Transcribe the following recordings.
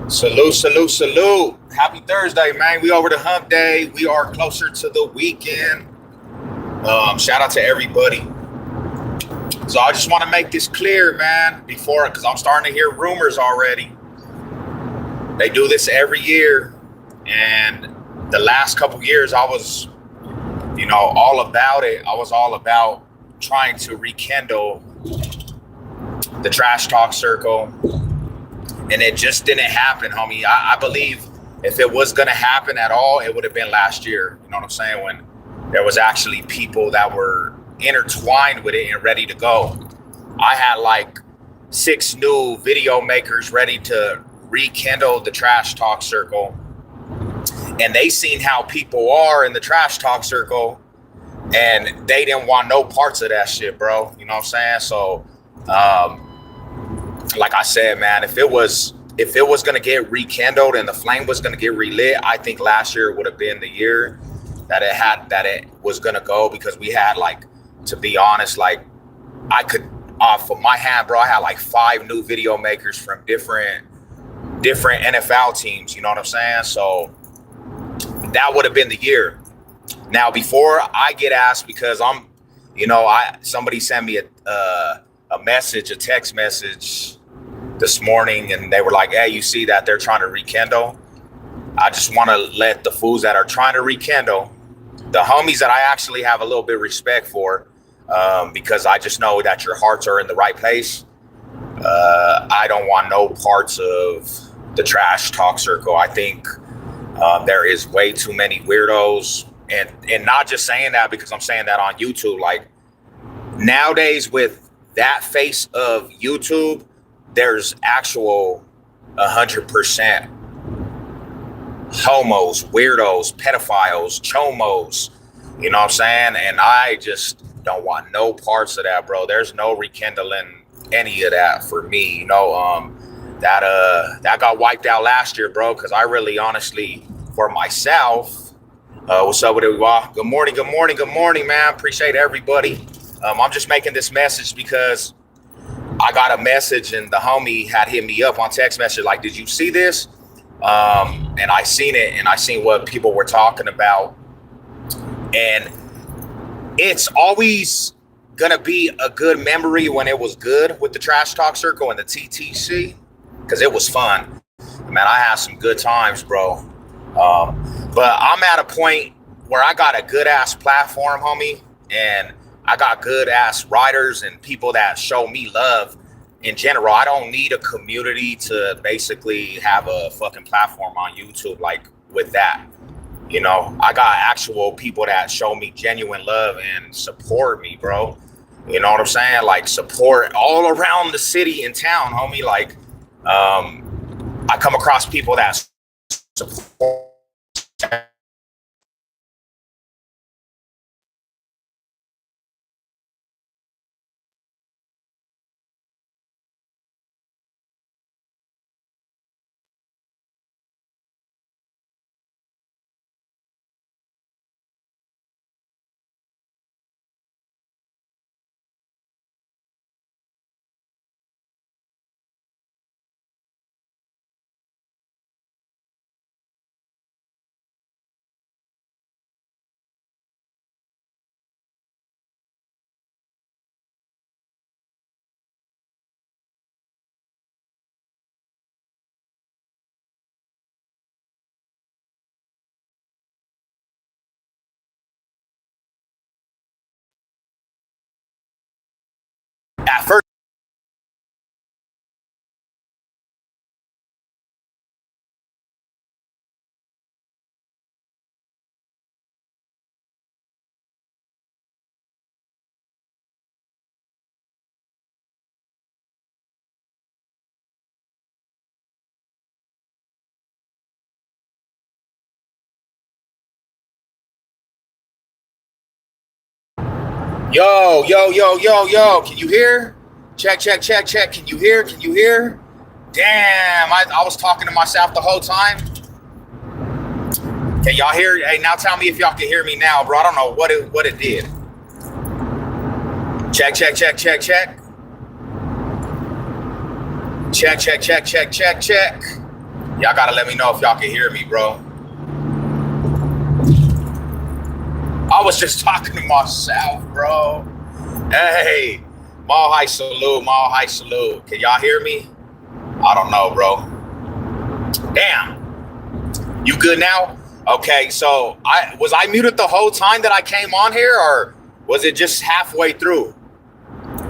Salute, salute, salute. Happy Thursday, man. We over the hump day. We are closer to the weekend. Shout out to everybody. So I just want to make this clear, man, before, because I'm starting to hear rumors already. They do this every year. And the last couple years, I was, all about it. I was all about trying to rekindle the trash talk circle. And it just didn't happen, homie. I believe if it was going to happen at all, it would have been last year. You know what I'm saying? When there was actually people that were intertwined with it and ready to go. I had like 6 new video makers ready to rekindle the trash talk circle. And they seen how people are in the trash talk circle, and they didn't want no parts of that shit, bro. You know what I'm saying? So, like I said, man, if it was gonna get rekindled and the flame was gonna get relit, I think last year would have been the year that it was gonna go, because we had, like, to be honest, like, I could off of my hand, bro, I had like 5 new video makers from different NFL teams. You know what I'm saying? So that would have been the year. Now, before I get asked, because somebody sent me a text message this morning, and they were like, hey, you see that they're trying to rekindle? I just want to let the fools that are trying to rekindle, the homies that I actually have a little bit of respect for, because I just know that your hearts are in the right place. I don't want no parts of the trash talk circle. I think there is way too many weirdos, and not just saying that because I'm saying that on YouTube. Like, nowadays, with that face of YouTube, there's actual 100% homos, weirdos, pedophiles, chomos. You know what I'm saying? And I just don't want no parts of that, bro. There's no rekindling any of that for me. That got wiped out last year, bro, because I really, honestly, for myself, what's up with it? Good morning, good morning, good morning, man. Appreciate everybody. I'm just making this message because I got a message, and the homie had hit me up on text message like, did you see this? And I seen it, and I seen what people were talking about. And it's always gonna be a good memory when it was good with the trash talk circle and the TTC, because it was fun. Man, I had some good times, bro. But I'm at a point where I got a good ass platform, homie, and I got good ass writers and people that show me love in general. I don't need a community to basically have a fucking platform on YouTube like with that. I got actual people that show me genuine love and support me, bro. You know what I'm saying? Like, support all around the city and town, homie. Like, I come across people that support. At first, yo, yo, yo, yo, yo, can you hear? Check, check, check, check. Can you hear? Can you hear? Damn, I was talking to myself the whole time. Can y'all hear? Hey, now tell me if y'all can hear me now, bro. I don't know what it did. Check, check, check, check, check. Check, check, check, check, check, check. Y'all gotta let me know if y'all can hear me, bro. I was just talking to myself, bro. Hey, Mall High salute, Mall High salute. Can y'all hear me? I don't know, bro. Damn. You good now? Okay, so was I muted the whole time that I came on here, or was it just halfway through?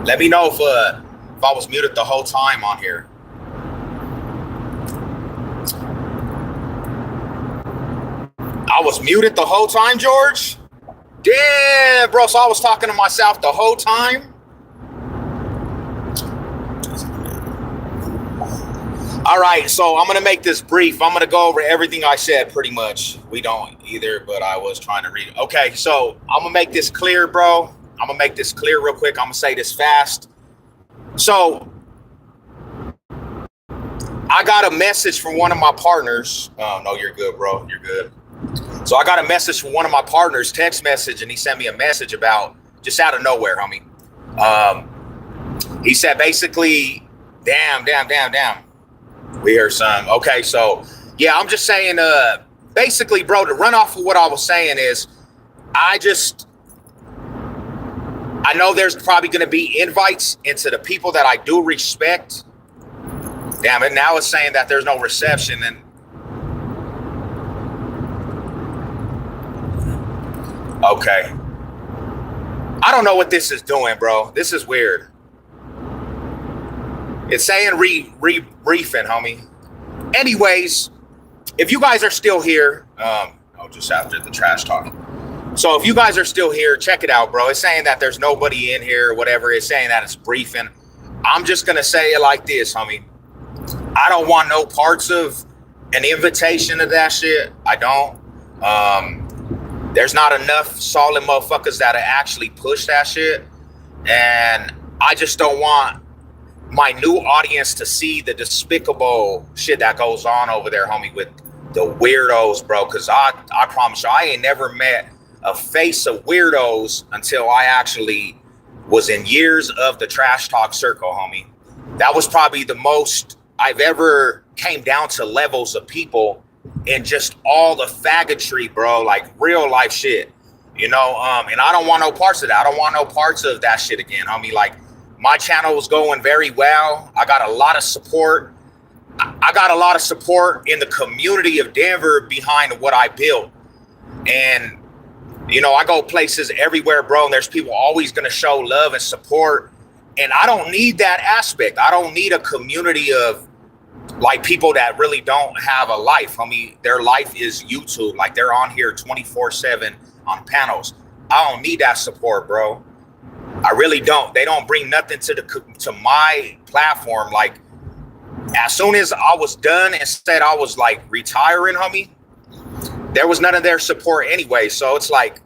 Let me know if I was muted the whole time on here. I was muted the whole time, George? Damn, bro, so I was talking to myself the whole time? All right, so I'm going to make this brief. I'm going to go over everything I said pretty much. We don't either, but I was trying to read it. Okay, so I'm going to make this clear, bro. I'm going to make this clear real quick. I'm going to say this fast. So I got a message from one of my partners. Oh, no, you're good, bro. You're good. So I got a message from one of my partners, text message, and he sent me a message about just out of nowhere, homie. He said basically, damn. We hear some. Okay, so yeah, I'm just saying, basically, bro, to run off of what I was saying is, I know there's probably going to be invites into the people that I do respect. Damn it, now it's saying that there's no reception. And okay. I don't know what this is doing, bro. This is weird. It's saying briefing, homie. Anyways, if you guys are still here, just after the trash talk. So if you guys are still here, check it out, bro. It's saying that there's nobody in here or whatever. It's saying that it's briefing. I'm just going to say it like this, homie. I don't want no parts of an invitation to that shit. I don't. There's not enough solid motherfuckers that actually push that shit. And I just don't want my new audience to see the despicable shit that goes on over there, homie, with the weirdos, bro. Because I promise you, I ain't never met a face of weirdos until I actually was in years of the trash talk circle, homie. That was probably the most I've ever came down to levels of people and just all the faggotry, bro, like real life shit, you know? And I don't want no parts of that. I don't want no parts of that shit again, homie. Like, my channel was going very well. I got a lot of support. I got a lot of support in the community of Denver behind what I built. And, you know, I go places everywhere, bro, and there's people always going to show love and support. And I don't need that aspect. I don't need a community of, like, people that really don't have a life. Homie, their life is YouTube. Like, they're on here 24/7 on panels. I don't need that support, bro. I really don't. They don't bring nothing to my platform. Like, as soon as I was done and said I was like retiring, homie, there was none of their support anyway. So it's like,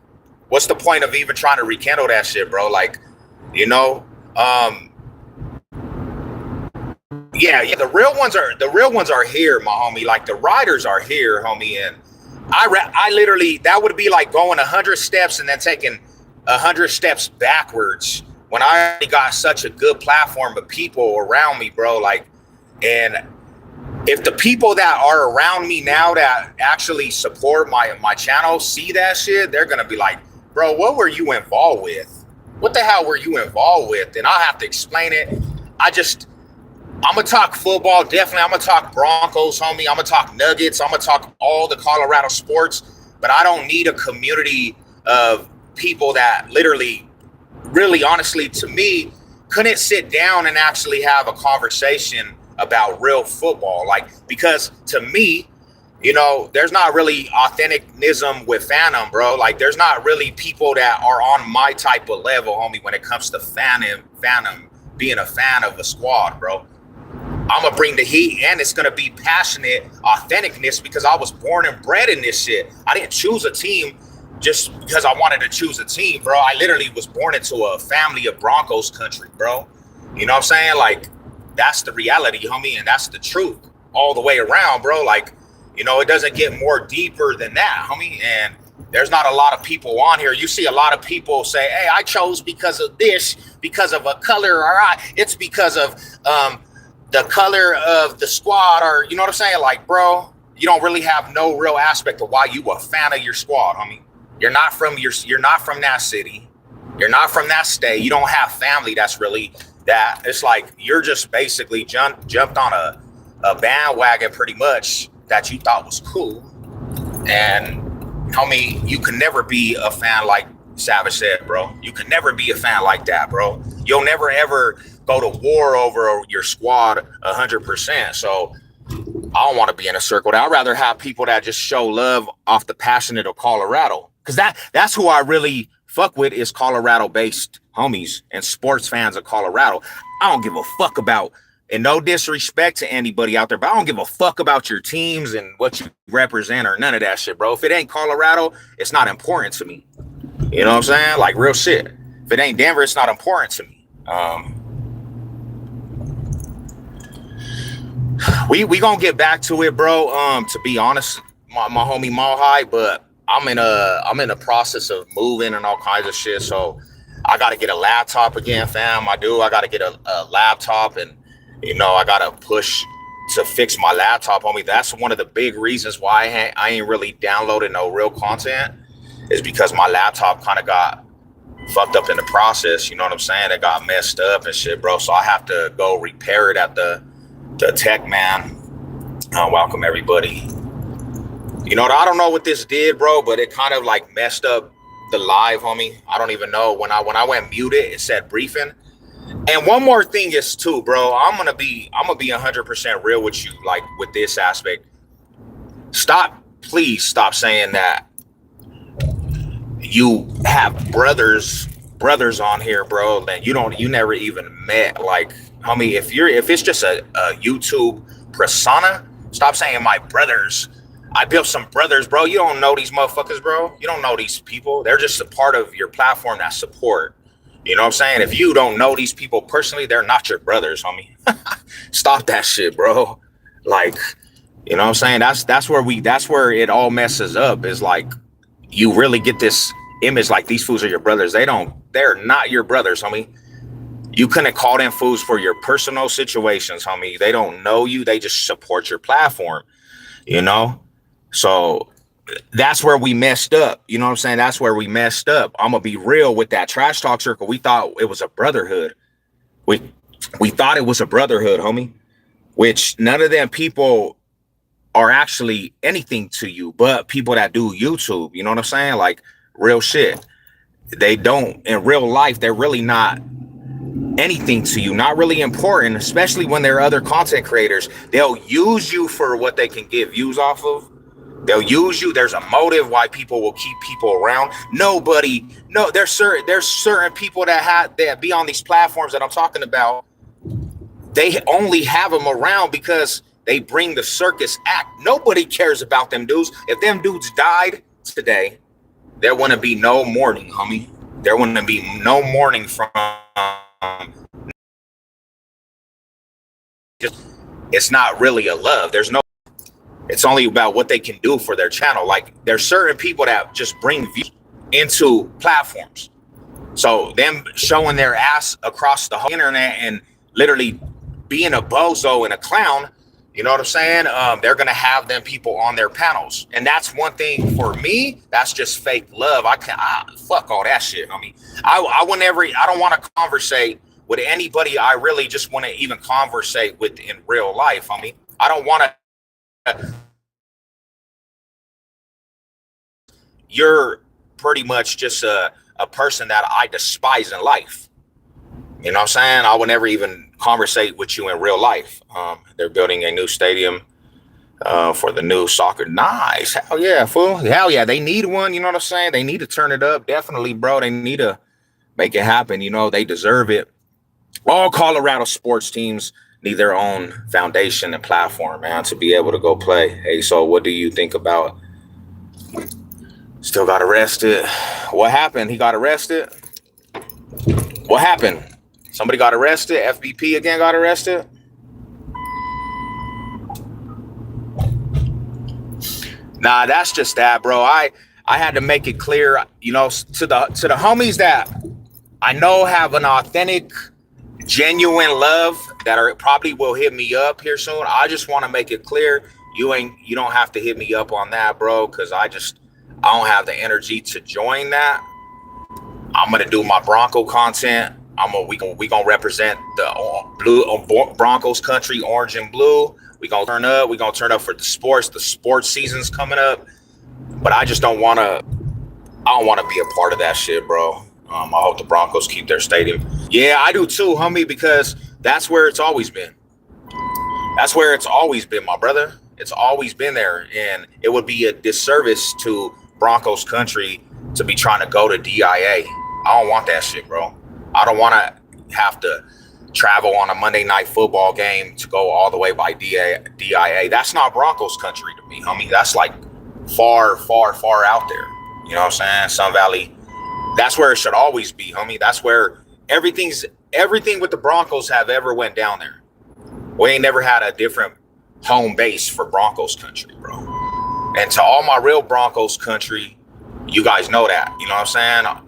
what's the point of even trying to rekindle that shit, bro? Like, you know, yeah, the real ones are here, my homie. Like, the riders are here, homie. And I literally, that would be like going 100 steps and then taking 100 steps backwards when I already got such a good platform of people around me, bro. Like, and if the people that are around me now that actually support my channel see that shit, they're gonna be like, bro, what were you involved with? What the hell were you involved with? And I'll have to explain it. I'm gonna talk football, definitely. I'm gonna talk Broncos, homie. I'm gonna talk Nuggets. I'm gonna talk all the Colorado sports, but I don't need a community of people that literally, really honestly, to me, couldn't sit down and actually have a conversation about real football. Like, because to me, you know, there's not really authenticnism with fandom, bro. Like, there's not really people that are on my type of level, homie, when it comes to fandom, being a fan of a squad, bro. I'm gonna bring the heat, and it's gonna be passionate authenticness because I was born and bred in this shit. I didn't choose a team just because I wanted to choose a team, bro. I literally was born into a family of Broncos country, bro. You know what I'm saying? Like, that's the reality, homie, and that's the truth all the way around, bro. Like, you know, it doesn't get more deeper than that, homie. And there's not a lot of people on here. You see a lot of people say, hey, I chose because of this, because of a color, or it's because of the color of the squad, or you know what I'm saying? Like, bro, you don't really have no real aspect of why you a fan of your squad, homie. You're not from that city. You're not from that state. You don't have family that's really that. It's like you're just basically jumped on a bandwagon pretty much that you thought was cool. And homie, you can never be a fan like Savage said, bro. You can never be a fan like that, bro. You'll never ever go to war over your squad 100%. So I don't want to be in a circle. I'd rather have people that just show love off the passionate of Colorado, because that's who I really fuck with, is Colorado-based homies and sports fans of Colorado. I don't give a fuck about, and no disrespect to anybody out there, but I don't give a fuck about your teams and what you represent or none of that shit, bro. If it ain't Colorado, it's not important to me. You know what I'm saying? Like, real shit. If it ain't Denver, it's not important to me. We gonna get back to it, bro. To be honest, my homie Mohai, but I'm in the process of moving and all kinds of shit. So I gotta get a laptop again, fam. I gotta get a laptop, and you know, I gotta push to fix my laptop, homie. That's one of the big reasons why I ain't really downloaded no real content, is because my laptop kind of got fucked up in the process. You know what I'm saying? It got messed up and shit, bro. So I have to go repair it at the tech man. Welcome everybody. You know, I don't know what this did, bro, but it kind of like messed up the live, homie. I don't even know. When I went muted, it said briefing. And one more thing is too, bro, I'm gonna be 100% real with you, like with this aspect. Please stop saying that you have brothers on here, bro, that you never even met. Like, homie, if it's just a YouTube persona, stop saying my brothers. I built some brothers, bro. You don't know these motherfuckers, bro. You don't know these people. They're just a part of your platform that support. You know what I'm saying? If you don't know these people personally, they're not your brothers, homie. Stop that shit, bro. Like, you know what I'm saying? That's where it all messes up, is like, you really get this image like these fools are your brothers. They're not your brothers, homie. You couldn't call them fools for your personal situations, homie. They don't know you. They just support your platform, you know? So that's where we messed up. You know what I'm saying? That's where we messed up. I'm gonna be real with that trash talk circle. We thought it was a brotherhood. We thought it was a brotherhood, homie, which none of them people are actually anything to you, but people that do YouTube. You know what I'm saying? Like, real shit. They don't, in real life, they're really not anything to you, not really important, especially when there are other content creators. They'll use you for what they can get views off of. They'll use you. There's a motive why people will keep people around. There's certain people that be on these platforms that I'm talking about. They only have them around because they bring the circus act. Nobody cares about them dudes. If them dudes died today, there wouldn't be no mourning, homie. There wouldn't be no mourning from. It's not really a love. It's only about what they can do for their channel. Like, there's certain people that just bring views into platforms. So them showing their ass across the whole internet and literally being a bozo and a clown, you know what I'm saying? They're gonna have them people on their panels, and that's one thing for me. That's just fake love. Fuck all that shit. I mean, I don't want to conversate with anybody. I really just want to even conversate with in real life. I mean, I don't want to. You're pretty much just a person that I despise in life. You know what I'm saying? I would never even conversate with you in real life. They're building a new stadium for the new soccer. Nice. Hell yeah, fool. Hell yeah. They need one. You know what I'm saying? They need to turn it up. Definitely, bro. They need to make it happen. You know, they deserve it. All Colorado sports teams need their own foundation and platform, man, to be able to go play. Hey, so what do you think about? Still got arrested. What happened? He got arrested. What happened? Somebody got arrested. FBP again got arrested. Nah, that's just that, bro. I had to make it clear, you know, to the homies that I know have an authentic genuine love that are probably will hit me up here soon. I just want to make it clear you don't have to hit me up on that, bro, because I don't have the energy to join that. I'm gonna do my Bronco content. We gonna represent the blue Broncos country, orange and blue. We gonna turn up. We gonna turn up for the sports. The sports season's coming up, but I just don't wanna. I don't want to be a part of that shit, bro. I hope the Broncos keep their stadium. Yeah, I do too, homie, because that's where it's always been. That's where it's always been, my brother. It's always been there, and it would be a disservice to Broncos country to be trying to go to DIA. I don't want that shit, bro. I don't want to have to travel on a Monday night football game to go all the way by DIA. That's not Broncos country to me, homie. That's like far, far, far out there. You know what I'm saying? Sun Valley. That's where it should always be, homie. That's where everything with the Broncos have ever went down there. We ain't never had a different home base for Broncos country, bro. And to all my real Broncos country, you guys know that. You know what I'm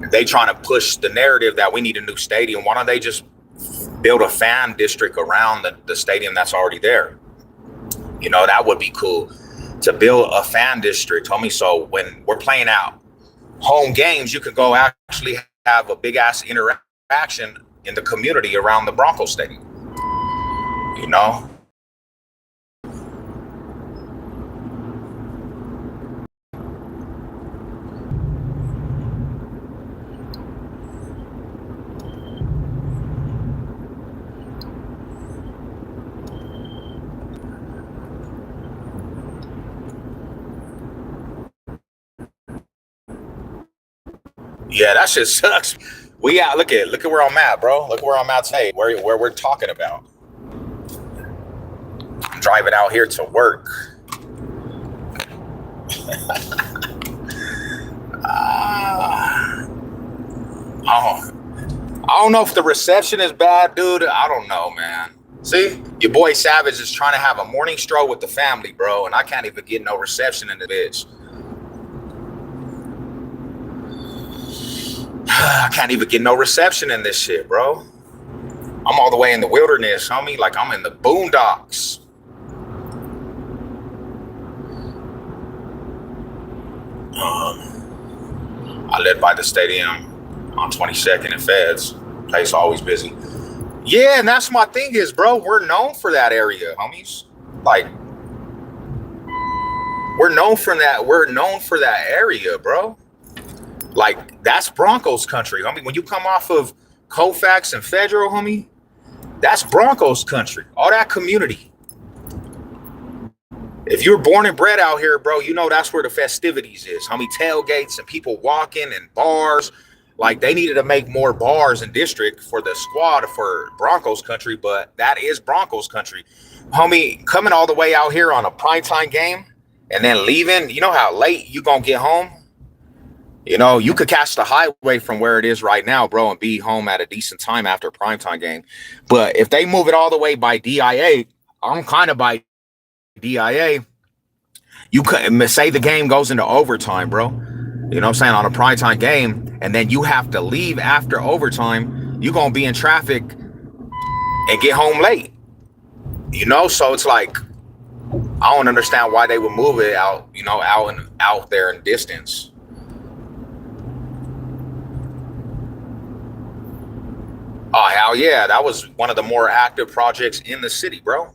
saying? They trying to push the narrative that we need a new stadium. Why don't they just build a fan district around the stadium that's already there? You know, that would be cool to build a fan district, homie. So when we're playing out home games, you could go actually have a big ass interaction in the community around the Broncos stadium. You know? Yeah, that shit sucks. We out. Look at where I'm at, bro. Look where I'm at today. Where we're talking about. I'm driving out here to work. I don't know if the reception is bad, dude. I don't know, man. See, your boy Savage is trying to have a morning stroll with the family, bro, and I can't even get no reception in the bitch. I can't even get no reception in this shit, bro. I'm all the way in the wilderness, homie. Like I'm in the boondocks. I live by the stadium on 22nd and Feds. Place always busy. Yeah, and that's my thing is, bro, we're known for that area, homies. Like, we're known for that area, bro. Like, that's Broncos country, homie. When you come off of Colfax and Federal, homie, that's Broncos country. All that community. If you're born and bred out here, bro, you know that's where the festivities is, homie. Tailgates and people walking and bars. Like, they needed to make more bars in district for the squad for Broncos country, but that is Broncos country. Homie, coming all the way out here on a primetime game and then leaving, you know how late you gonna get home? You know, you could catch the highway from where it is right now, bro, and be home at a decent time after a primetime game. But if they move it all the way by DIA, I'm kind of by DIA. You could say the game goes into overtime, bro. You know what I'm saying? On a primetime game, and then you have to leave after overtime, you're going to be in traffic and get home late. You know? So it's like, I don't understand why they would move it out, you know, out there in distance. Oh, hell yeah. That was one of the more active projects in the city, bro.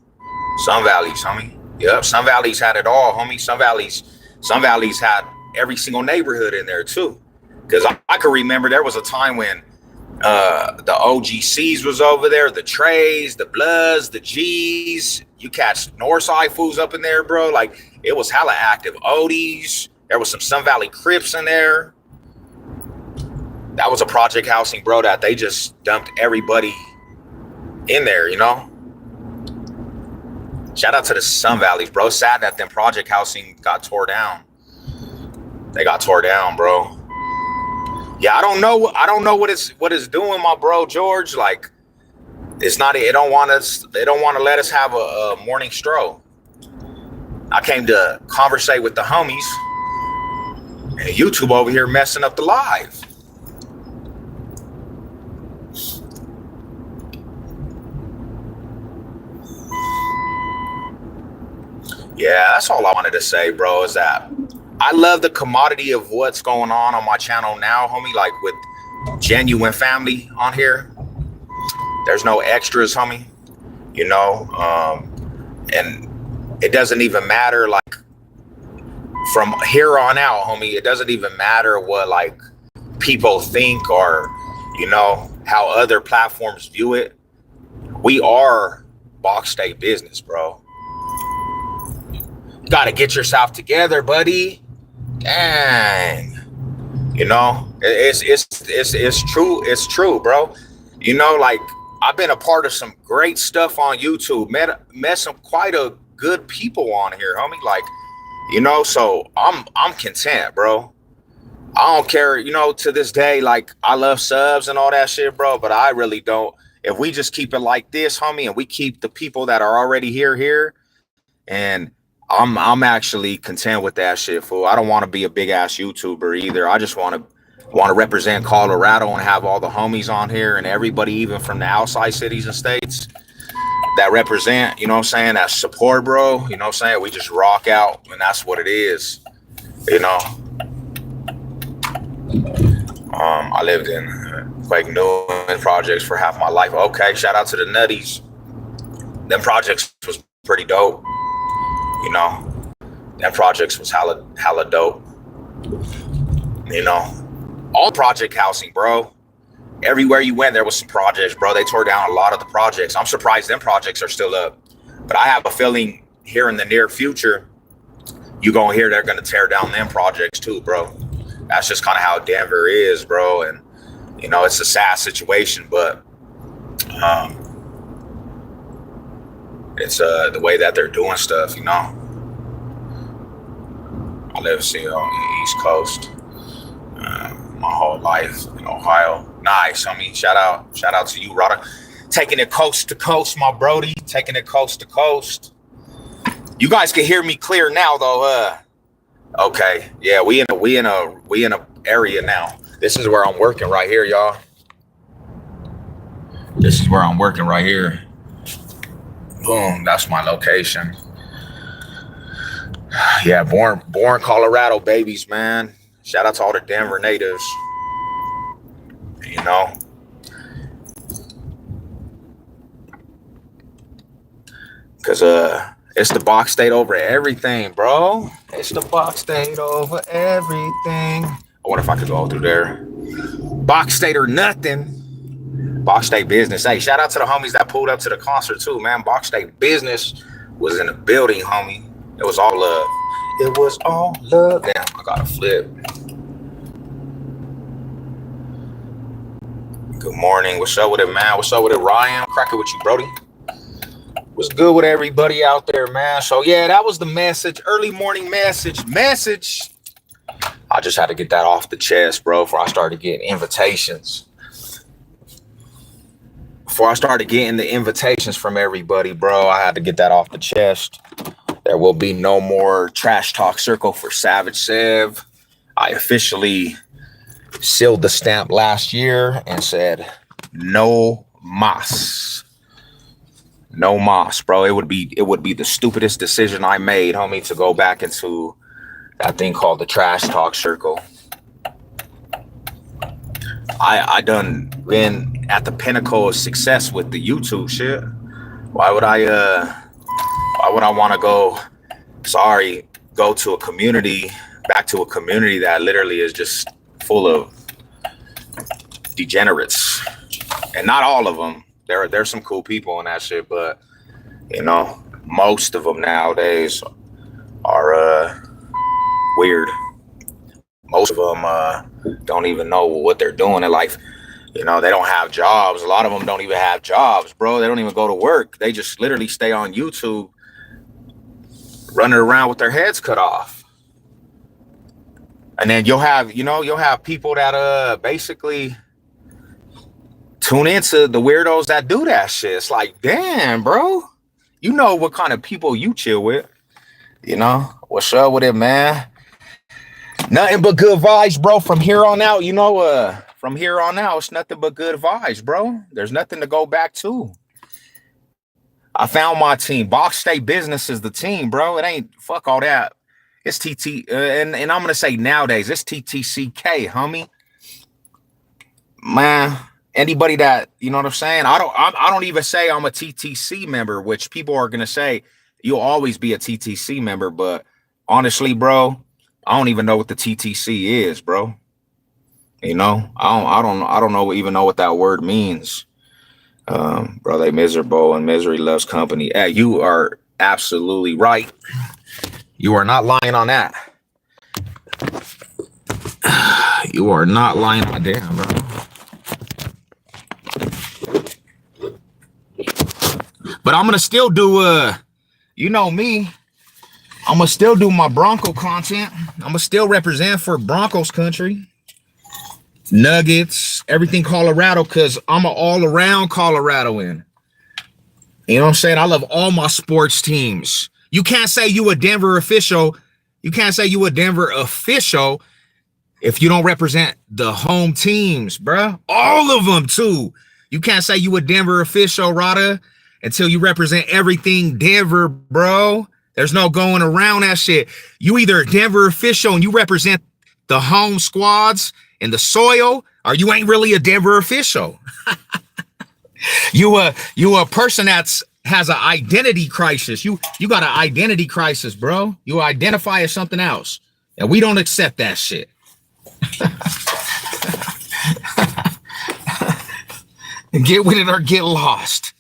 Sun Valleys, homie. Yep, Sun Valleys had it all, homie. Sun Valleys had every single neighborhood in there too, because I can remember there was a time when the OGCs was over there, the Trays, the Bloods, the G's. You catch Northside fools up in there, bro. Like, it was hella active. Odies. There was some Sun Valley Crips in there. That was a project housing, bro, that they just dumped everybody in there, you know. Shout out to the Sun Valleys, bro. Sad that them project housing got tore down. They got tore down, bro. Yeah, I don't know what it's doing, my bro George. Like, it's not. They don't want to let us have a morning stroll. I came to conversate with the homies, and YouTube over here messing up the live. Yeah, that's all I wanted to say, bro, is that I love the commodity of what's going on my channel now, homie, like with genuine family on here. There's no extras, homie, you know, and it doesn't even matter, like, from here on out, homie, it doesn't even matter what, like, people think or, you know, how other platforms view it. We are Box State Business, bro. You gotta get yourself together, buddy. Dang. You know, it's true. It's true, bro. You know, like, I've been a part of some great stuff on YouTube. Met some quite a good people on here, homie. Like, you know, so I'm content, bro. I don't care, you know, to this day, like, I love subs and all that shit, bro, but I really don't. If we just keep it like this, homie, and we keep the people that are already here, and I'm actually content with that shit, fool. I don't want to be a big ass YouTuber either. I just want to represent Colorado and have all the homies on here and everybody, even from the outside cities and states, that represent, you know what I'm saying, that support, bro. You know what I'm saying? We just rock out, and that's what it is, you know. I lived in Quake Newman projects for half my life. Okay, shout out to the Nutties. Them projects was pretty dope. You know, them projects was hella dope. You know, all project housing, bro. Everywhere you went, there was some projects, bro. They tore down a lot of the projects. I'm surprised them projects are still up. But I have a feeling here in the near future, you're going to hear they're going to tear down them projects too, bro. That's just kind of how Denver is, bro. And, you know, it's a sad situation, but it's the way that they're doing stuff, you know. I live on the East Coast my whole life in Ohio. Nice, homie. Shout out to you, Rada. Taking it coast to coast, my brody. Taking it coast to coast. You guys can hear me clear now, though. Okay, yeah, we in a area now. This is where I'm working right here, y'all. This is where I'm working right here. Boom, that's my location. Yeah, born Colorado babies, man. Shout out to all the Denver natives. You know, because it's the Box State over everything, bro. It's the Box State over everything. I wonder if I could go through there. Box State or nothing. Box State Business. Hey, shout out to the homies that pulled up to the concert too, man. Box State Business was in the building, homie. It was all love. It was all love. Damn, I got a flip. Good morning. What's up with it, man? What's up with it, Ryan? Cracking with you, Brody. What's good with everybody out there, man? So yeah, that was the message. Early morning message. I just had to get that off the chest, bro, before I started getting invitations. Before I started getting the invitations from everybody, bro, I had to get that off the chest. There will be no more trash talk circle for Savage Sev. I officially sealed the stamp last year and said no mas. No mas, bro. It would be the stupidest decision I made, homie, to go back into that thing called the trash talk circle. I done been at the pinnacle of success with the YouTube shit. Why would I want to go to a community, back to a community that literally is just full of degenerates? And not all of them. There's some cool people in that shit, but you know, most of them nowadays are weird. Most of them don't even know what they're doing in life. You know, they don't have jobs. A lot of them don't even have jobs, bro. They don't even go to work. They just literally stay on YouTube running around with their heads cut off. And then you'll have people that basically tune into the weirdos that do that shit. It's like, damn, bro. You know what kind of people you chill with. You know, what's up with it, man? Nothing but good vibes, bro. From here on out, from here on out, it's nothing but good vibes, bro. There's nothing to go back to. I found my team. Box State Business is the team, bro. It ain't fuck all that. It's TT, and I'm gonna say nowadays it's TTCK, homie. Man, anybody that you know what I'm saying. I don't even say I'm a TTC member, which people are gonna say you'll always be a TTC member. But honestly, bro, I don't even know what the TTC is, bro. You know, I don't even know what that word means. Bro, they miserable and misery loves company. Hey, you are absolutely right. You are not lying on that. You are not lying on damn, bro. But I'm gonna still do you know me, I'm gonna still do my Bronco content. I'm gonna still represent for Broncos country. Nuggets, everything Colorado, because I'm an all-around Coloradoan. You know what I'm saying? I love all my sports teams. You can't say you a Denver official. You can't say you a Denver official if you don't represent the home teams, bruh. All of them, too. You can't say you a Denver official, Rada, until you represent everything Denver, bro. There's no going around that shit. You either a Denver official and you represent the home squads in the soil, or you ain't really a Denver official. you a person that's has an identity crisis. You got an identity crisis, bro. You identify as something else, and we don't accept that shit. Get with it or get lost.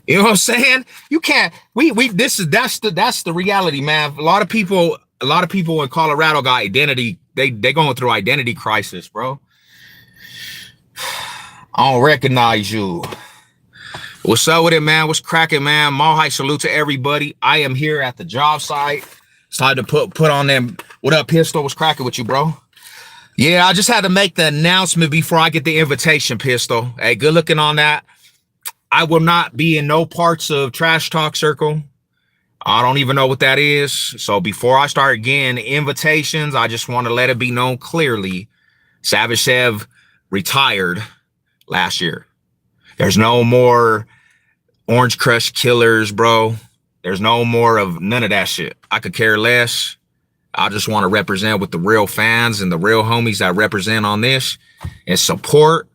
You know what I'm saying? You can't. That's the reality, man. A lot of people in Colorado got identity. They going through identity crisis, bro. I don't recognize you. What's up with it, man? What's cracking, man? Mahai salute to everybody. I am here at the job site. It's time to put on them. What up, Pistol? What's cracking with you, bro? Yeah, I just had to make the announcement before I get the invitation, Pistol. Hey, good looking on that. I will not be in no parts of Trash Talk Circle. I don't even know what that is. So before I start getting invitations, I just want to let it be known clearly. Savage Sev retired last year. There's no more Orange Crush killers, bro. There's no more of none of that shit. I could care less. I just want to represent with the real fans and the real homies that represent on this and support.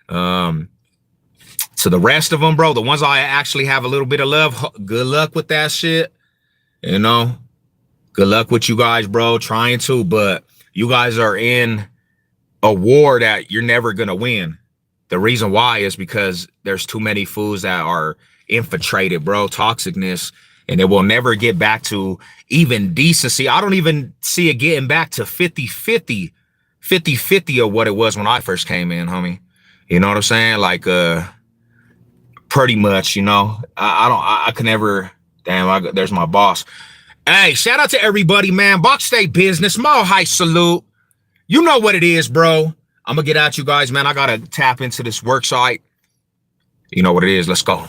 To the rest of them, bro, the ones I actually have a little bit of love, good luck with that shit. You know, good luck with you guys, bro, trying to, but you guys are in a war that you're never going to win. The reason why is because there's too many fools that are infiltrated, bro, toxicness, and it will never get back to even decency. I don't even see it getting back to 50-50 of what it was when I first came in, homie. You know what I'm saying? Like, pretty much, you know, I can never, damn, there's my boss. Hey, shout out to everybody, man. Box State Business, Mile High salute. You know what it is, bro. I'm gonna get at you guys, man. I gotta tap into this work site. You know what it is. Let's go.